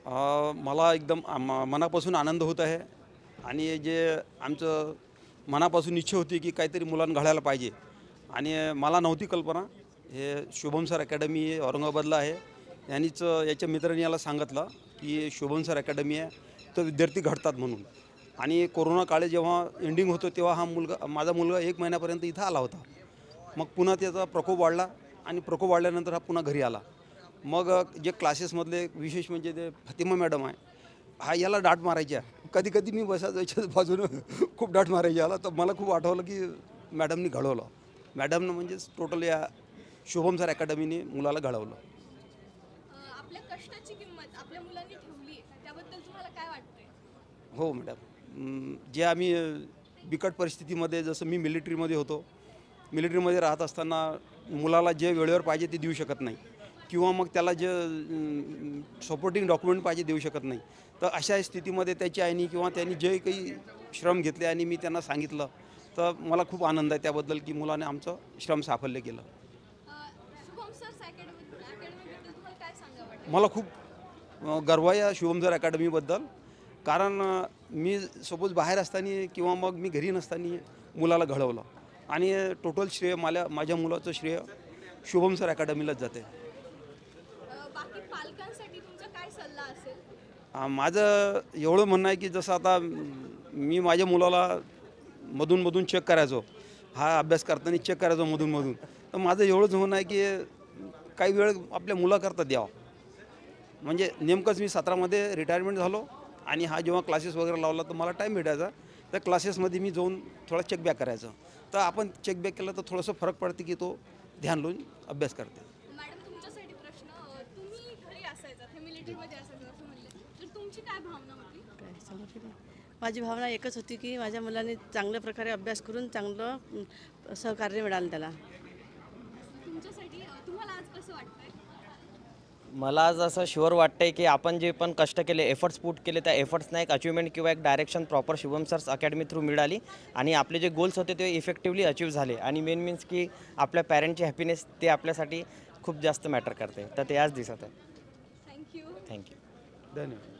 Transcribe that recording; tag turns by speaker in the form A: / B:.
A: मला एकदम मनापासून आनंद होत आहे आणि जे आमचं मनापासून इच्छा होती की काहीतरी मुलांना घडायला पाहिजे आणि मला नव्हती कल्पना. हे शुभम सर अकॅडमी औरंगाबादला आहे. यांनीच याच्या मित्रांनी याला सांगितलं की शुभम सर अकॅडमी आहे, तर विद्यार्थी घडतात म्हणून. आणि कोरोना काळ जेव्हा एंडिंग होतो तेव्हा माझा मुलगा 1 महिन्यापर्यंत इथं आला होता. मग पुन्हा त्याचा प्रकोप वाढला आणि प्रकोप वाढल्यानंतर हा पुन्हा घरी आला. मग जे क्लासेसमधले विशेष म्हणजे ते फातिमा मॅडम आहे, हा याला डाट मारायच्या. कधी कधी मी बसायचो याच्या बाजूनं खूप डाट मारायची याला. तर मला खूप आठवलं की मॅडमनी घडवलं. मॅडमनं म्हणजेच टोटल या शुभम सर अकॅडमीने मुलाला घडवलं.
B: आपल्या कष्टाची किंमत आपल्या मुलांनी ठेवली त्याबद्दल तुम्हाला काय वाटतंय?
A: हो मॅडम. जे आम्ही बिकट परिस्थितीमध्ये, जसं मी मिलिटरीमध्ये होतो, मिलिटरीमध्ये राहत असताना मुलाला जे वेळेवर पाहिजे ते देऊ शकत नाही किंवा मग त्याला जे सपोर्टिंग डॉक्युमेंट पाहिजे देऊ शकत नाही. तर अशा स्थितीमध्ये त्याची आईनी किंवा त्यांनी जे काही श्रम घेतले आणि मी त्यांना सांगितलं, तर मला खूप आनंद आहे त्याबद्दल की मुलाने आमचं श्रम साफल्य केलं.
B: शुभम सर अकॅडमीबद्दल तुम्हाला काय सांगावं वाटतं?
A: मला खूप गर्व आहे या शुभम सर अकॅडमीबद्दल. कारण मी सपोज बाहेर असताना किंवा मग मी घरी नसताना मुलाला घडवलं आणि टोटल श्रेय माझ्या मुलाचं श्रेय शुभम सर अकॅडमीलाच जाते.
B: बाकी पालकांसाठी तुमचा काय सल्ला असेल?
A: माझं एवढं म्हणणं आहे की जसं आता मी माझ्या मुलाला मधून चेक करायचो, हा अभ्यास करताना चेक करायचो मधून. तर माझं एवढंच म्हणणं आहे की काही वेळ आपल्या मुलाकरता द्यावा. म्हणजे नेमकंच मी 17मध्ये रिटायरमेंट झालो आणि हा जेव्हा क्लासेस वगैरे लावला तर मला टाईम भेटायचा. त्या क्लासेसमध्ये मी जाऊन थोडा चेकबॅक करायचं. तर आपण चेकबॅक केलं तर थोडंसं फरक पडते की तो ध्यान लावून अभ्यास करते.
B: मॅडम तुमच्यासाठी प्रश्न, तुम्ही घरी असायचा मिलिटरीमध्ये असायचं असं म्हणले, तर तुमची काय भावना होती?
C: काय सांगू की नाही. माझी भावना एकच होती की माझ्या मुलाने चांगल्या प्रकारे अभ्यास करून चांगलं सहकार्य मिळालं त्याला.
B: तुमच्यासाठी तुम्हाला आज कसं वाटतंय?
D: मला आज असं शुअर वाटतंय की आपण जे पण कष्ट केले, एफर्ट्स पुट केले, त्या एफर्ट्सना एक अचिव्हमेंट किंवा एक डायरेक्शन प्रॉपर शुभम सर्स अकॅडमी थ्रू मिळाली आणि आपले जे गोल्स होते ते इफेक्टिव्हली अचीव्ह झाले. आणि मेन मीन्स की आपल्या पॅरेंटची हॅपीनेस ते आपल्यासाठी खूप जास्त मॅटर करते. तर ते आज दिसत आहे.
B: थँक्यू.
D: थँक्यू.
A: धन्यवाद.